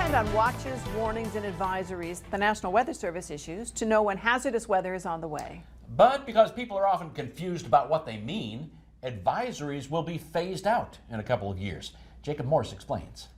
depend on watches, warnings, and advisories the National Weather Service issues to know when hazardous weather is on the way. But because people are often confused about what they mean, advisories will be phased out in a couple of years. Jacob Morse explains.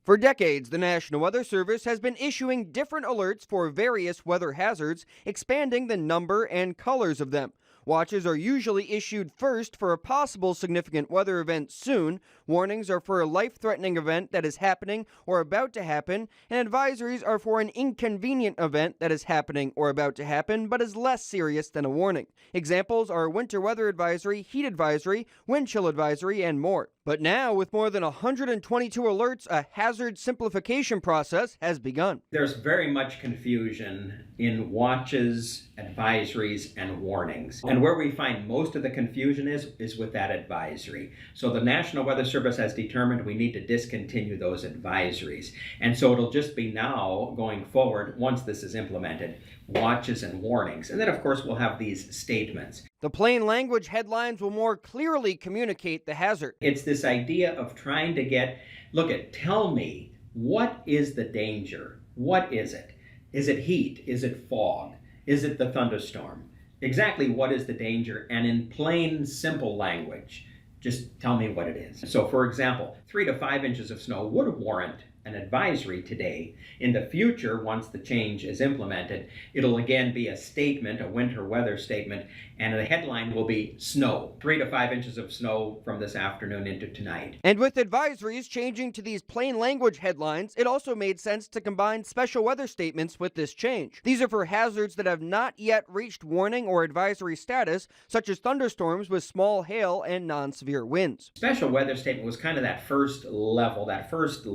For decades, the National Weather Service has been issuing different alerts for various weather hazards, expanding the number and colors of them. Watches are usually issued first for a possible significant weather event soon. Warnings are for a life-threatening event that is happening or about to happen, and advisories are for an inconvenient event that is happening or about to happen but is less serious than a warning. Examples are winter weather advisory, heat advisory, wind chill advisory, and more. But now, with more than 122 alerts, a hazard simplification process has begun. There's very much confusion in watches, advisories, and warnings. And where we find most of the confusion is with that advisory. So the National Weather Service has determined we need to discontinue those advisories. And so it'll just be now, going forward, once this is implemented, watches and warnings. And then, of course, we'll have these statements. The plain language headlines will more clearly communicate the hazard. It's this idea of trying to tell me, what is the danger? What is it? Is it heat? Is it fog? Is it the thunderstorm? Exactly what is the danger? And in plain, simple language, just tell me what it is. So, for example, 3 to 5 inches of snow would warrant an advisory today. In the future, once the change is implemented, it'll again be a statement, a winter weather statement, and the headline will be snow. 3 to 5 inches of snow from this afternoon into tonight. And with advisories changing to these plain language headlines, it also made sense to combine special weather statements with this change. These are for hazards that have not yet reached warning or advisory status, such as thunderstorms with small hail and non-severe winds. Special weather statement was kind of that first level, that first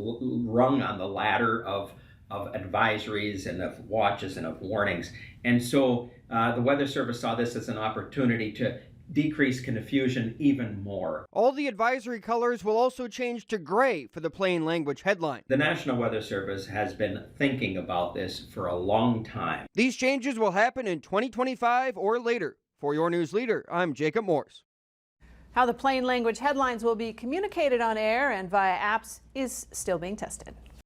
rung on the ladder of advisories and of watches and of warnings. And so the Weather Service saw this as an opportunity to decrease confusion even more. All the advisory colors will also change to gray for the plain language headline. The National Weather Service has been thinking about this for a long time. These changes will happen in 2025 or later. For your news leader, I'm Jacob Morse. How the plain language headlines will be communicated on air and via apps is still being tested.